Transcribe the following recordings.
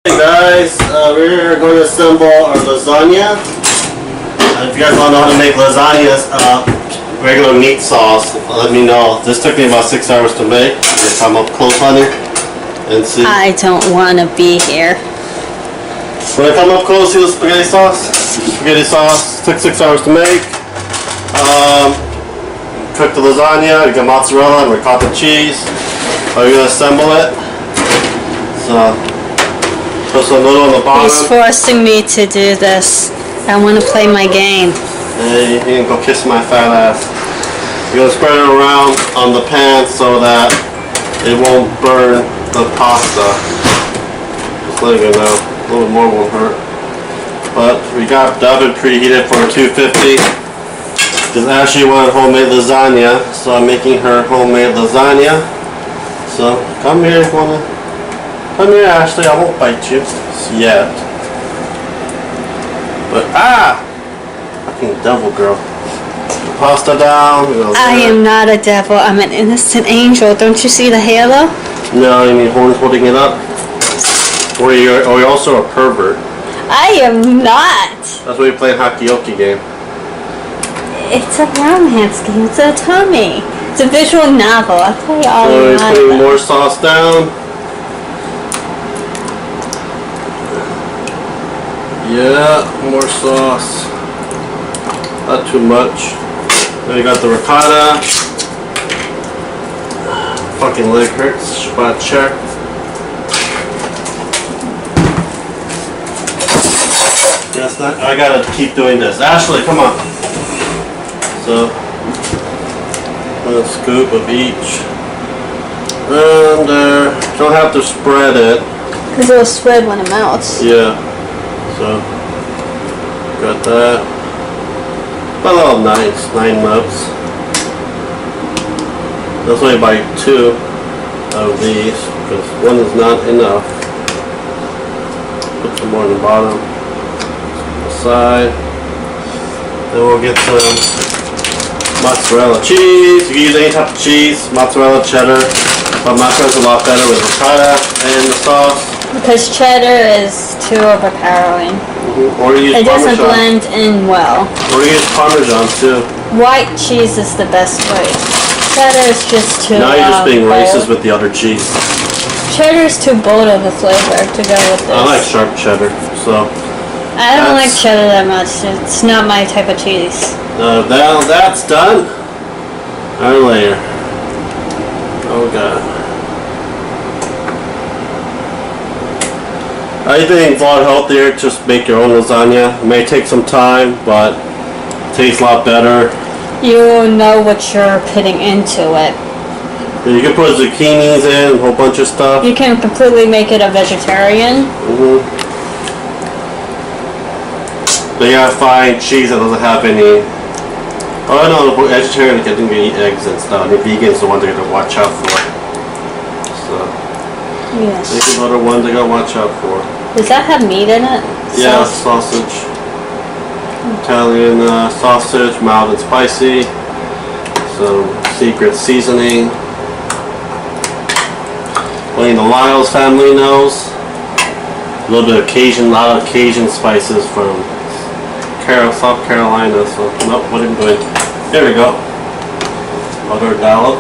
Hey guys, we're going to assemble our lasagna. If you guys want to know how to make lasagnas, regular meat sauce, let me know. This took me about 6 hours to make. Just come up close, honey, and see. I don't want to be here. When I come up close, see the spaghetti sauce? Spaghetti sauce took 6 hours to make. Cook the lasagna, you got mozzarella and ricotta cheese. Are you going to assemble it? So, put some noodle on the bottom. He's forcing me to do this. I want to play my game. Hey, you can go kiss my fat ass. You're going to spread it around on the pan so that it won't burn the pasta. Just letting you know. A little bit more won't hurt. But we got the oven preheated for 250. Because Ashley wanted homemade lasagna, so I'm making her homemade lasagna. So come here, come here, Ashley. I won't bite you yet. But fucking devil girl. Pasta down. I am not a devil. I'm an innocent angel. Don't you see the halo? No, you mean horns holding it up? Or you're also a pervert. I am not. That's why you play Hakioki game. It's a romance game. It's a Tommy. It's a visual novel. I'll tell you all So about you're putting it. more sauce down. Yeah, more sauce. Not too much. Then you got the ricotta. Fucking leg hurts. Spot check. Yes, I gotta keep doing this. Ashley, come on. So, a scoop of each. And don't have to spread it. Because it'll spread when it melts. Yeah. So, got that. About 9 melts. That's why I buy 2 of these, because one is not enough. Put some more on the bottom. Side. Then we'll get some mozzarella cheese. You can use any type of cheese, mozzarella, cheddar, but mozzarella's a lot better with ricotta and the sauce. Because cheddar is too overpowering. Or you use It doesn't Parmesan. blend in well. Or you use Parmesan too. White cheese is the best way. Cheddar is just too Now you're just being bold. racist with the other cheese. Cheddar is too bold of a flavor to go with this. I like sharp cheddar, so. I don't like That's- cheddar that much. It's not my type of cheese. That's done. Our layer. Oh god. I think a lot healthier. Just make your own lasagna. It may take some time, but it tastes a lot better. You will know what you're putting into it. You can put zucchinis in, a whole bunch of stuff. You can completely make it a vegetarian. But you gotta find cheese that doesn't have any. Oh no, for vegetarian, I think we eat eggs and stuff. The vegans, the ones they gotta watch out for. So Yes. these are the ones they gotta watch out for. Does that have meat in it? Yeah, Sauce? sausage. Italian sausage, mild and spicy. Some secret seasoning. Only the Lyles family knows. A little bit of Cajun, a lot of Cajun spices from South Carolina. So, nope, what am I doing? There we go. Butter dollop.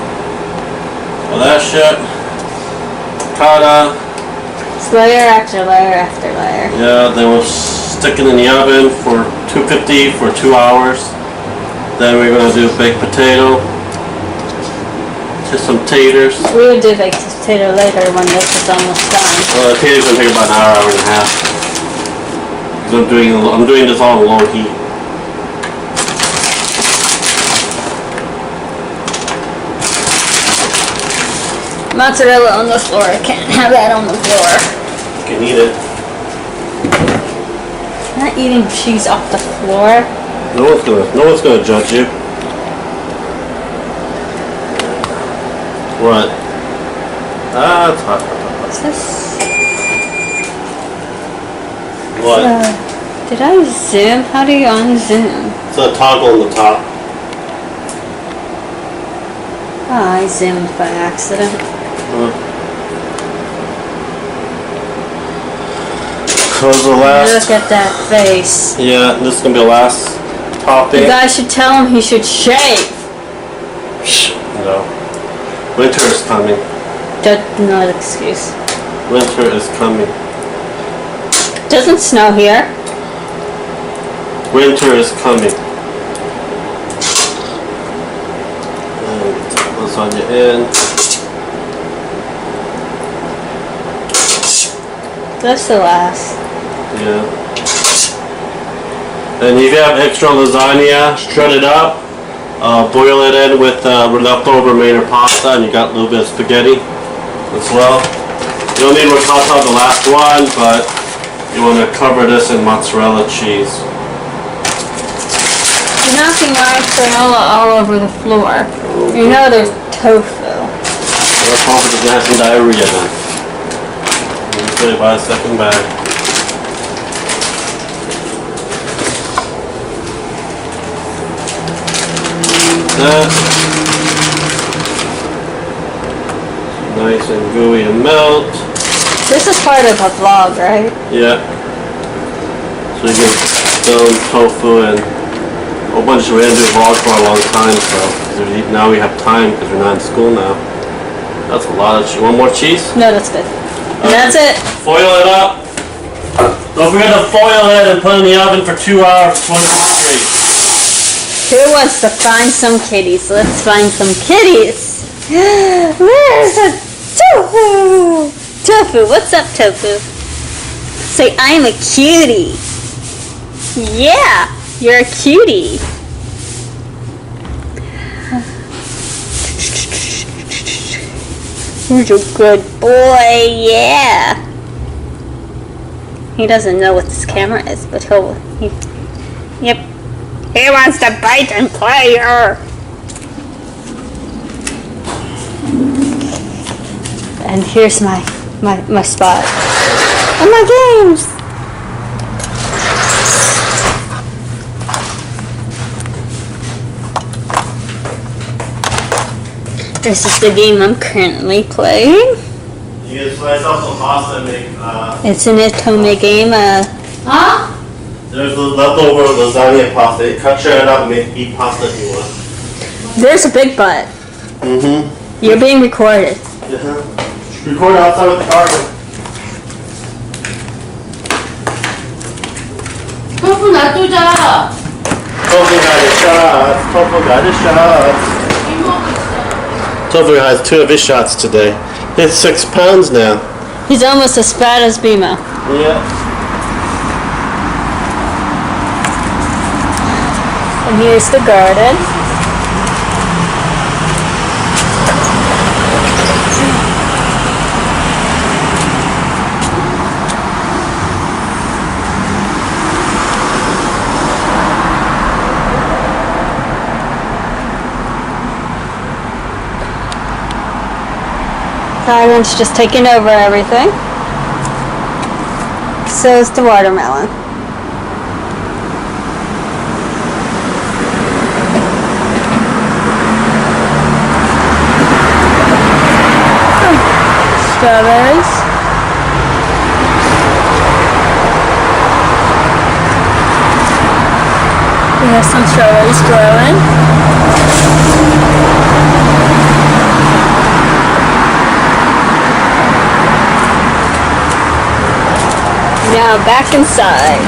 All that shit. Ricotta. It's layer after layer after layer. Yeah, then we'll stick it in the oven for 250 for 2 hours. Then we're gonna do baked potato. Just some taters. We would do baked potato later when this is almost done. The taters gonna take about an hour, hour and a half. 'Cause I'm doing this all on low heat. Mozzarella on the floor. Can't have that on the floor. You can eat it. I'm not eating cheese off the floor. No one's gonna judge you. What? It's hot. Is this? What? Did I zoom? How do you unzoom? It's a toggle on the top. Oh, I zoomed by accident. So this is the last. Look at that face. Yeah, this is gonna be the last topping. You guys should tell him he should shave. No. Winter is coming. That's not an excuse. Winter is coming. Doesn't snow here. Winter is coming. And put lasagna in. That's the last. Yeah. And if you have extra lasagna, shred it up, boil it in with leftover remainer pasta, and you got a little bit of spaghetti as well. You don't need ricotta on the last one, but you want to cover this in mozzarella cheese. You're knocking my granola all over the floor. You know there's tofu. Let's hope it doesn't have some diarrhea then. Let me put it by a second bag. That. Nice and gooey and melt. This is part of a vlog, right? Yeah. So you get stone tofu and a whole bunch. We had to do vlogs for a long time, so now we have time because we're not in school now. That's a lot of cheese. One more cheese? No, that's good. And that's it. Foil it up. Don't forget to foil it and put it in the oven for 2 hours, 20 degrees. Who wants to find some kitties? Let's find some kitties. Where's the tofu? Tofu, what's up, Tofu? Say, I'm a cutie. Yeah, you're a cutie. You're a good boy, yeah. He doesn't know what this camera is, but yep. He wants to bite and play her. And here's my spot. And my games. This is the game I'm currently playing. You can slice off some pasta and make. It's an Itome game. Huh? There's leftover lasagna pasta. Cut it up and make eat pasta if you want. There's a big butt. Mm-hmm. You're being recorded. Yeah. Record outside with the garden. 토fu 놔두자. Tofu got his shots. Tofu got his shots. Tofu has 2 of his shots today. He's 6 pounds now. He's almost as fat as Bimo. Yeah. And here's the garden. Tyrant's just taking over everything. So is the watermelon. Strawberries. We have some strawberries growing. Now back inside.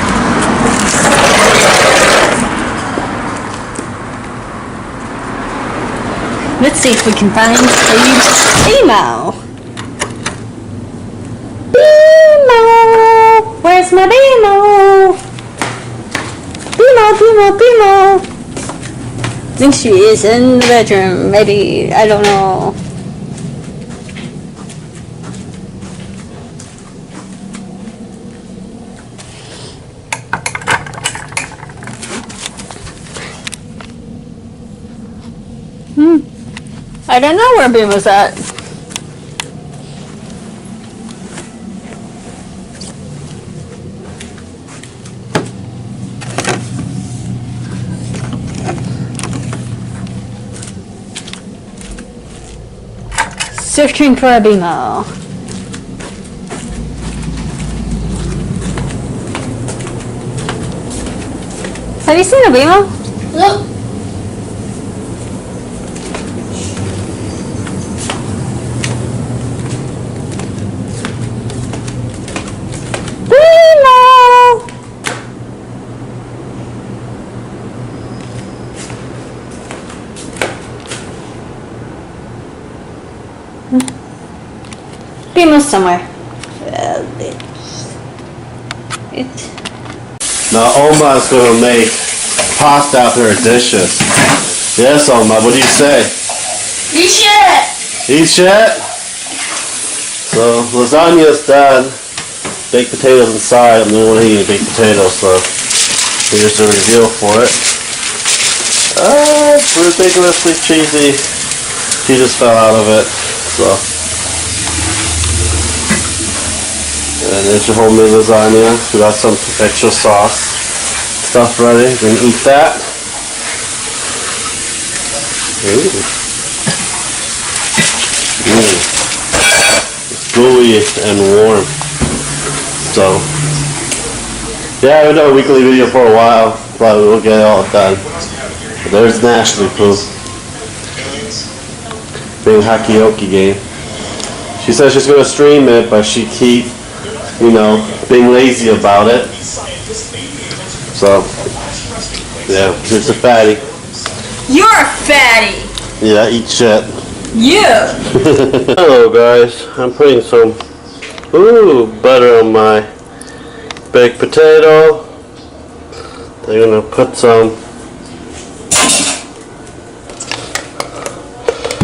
Let's see if we can find Bimo. Bimo! Where's my Bimo? Bimo! I think she is in the bedroom. Maybe, I don't know. I don't know where Bimo's at. Searching for a Bimo. Have you seen a Bimo? Look. Bimo! Bimo's somewhere. Now Oma's gonna make pasta after her dishes. Yes, Oma, what do you say? Eat shit. Eat shit? So lasagna's done. Baked potatoes inside. I'm the only one eating baked potatoes, so here's the reveal for it. It's ridiculously cheesy. She just fell out of it. So. And there's your homemade lasagna. We got some extra sauce stuff ready. You can eat that. Ooh. It's gooey and warm. So, yeah, I haven't done a weekly video for a while, but we'll get it all done. But there's Ashley Poo. Big Hakioki game. She says she's gonna stream it, but she keep, being lazy about it. So, yeah, here's the fatty. You're a fatty! Yeah, eat shit. You! Hello guys, I'm putting some butter on my baked potato. They're gonna put some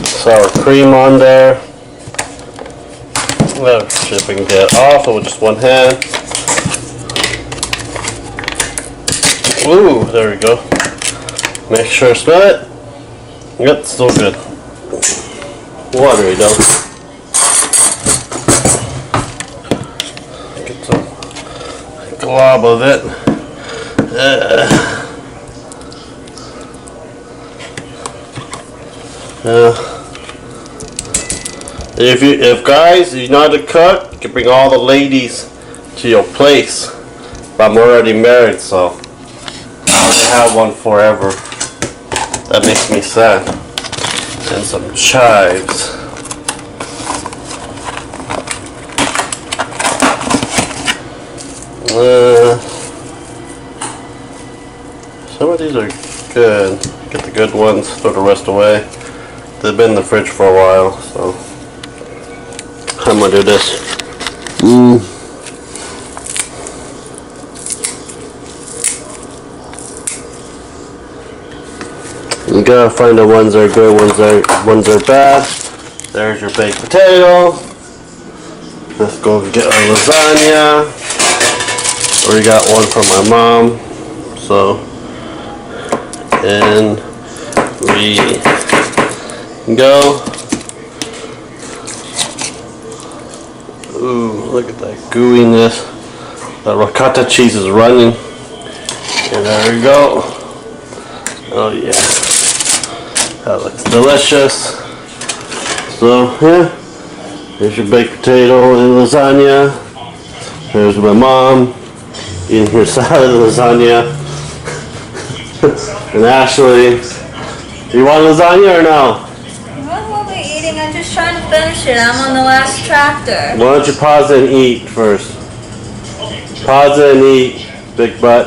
sour cream on there. Let's see if we can get it off with just one hand. Ooh, there we go. Make sure to smell it. Yep, still good. Watery though. Get some glob of it. If guys, you know how to cook, you can bring all the ladies to your place. But I'm already married, so I only have one forever. That makes me sad. And some chives. Some of these are good. Get the good ones, throw the rest away. They've been in the fridge for a while, so I'm gonna do this. You gotta find the ones that are good, ones that are bad. There's your baked potato. Let's go get our lasagna. We got one from my mom. So, and we go. Ooh, look at that gooiness. The ricotta cheese is running. And there we go. Oh yeah. That looks delicious. So, yeah. Here's your baked potato and lasagna. There's my mom eating her salad and lasagna. And Ashley, do you want lasagna or no? What will we eating? I'm just trying to finish it. I'm on the last tractor. Why don't you pause it and eat first? Pause it and eat, big butt.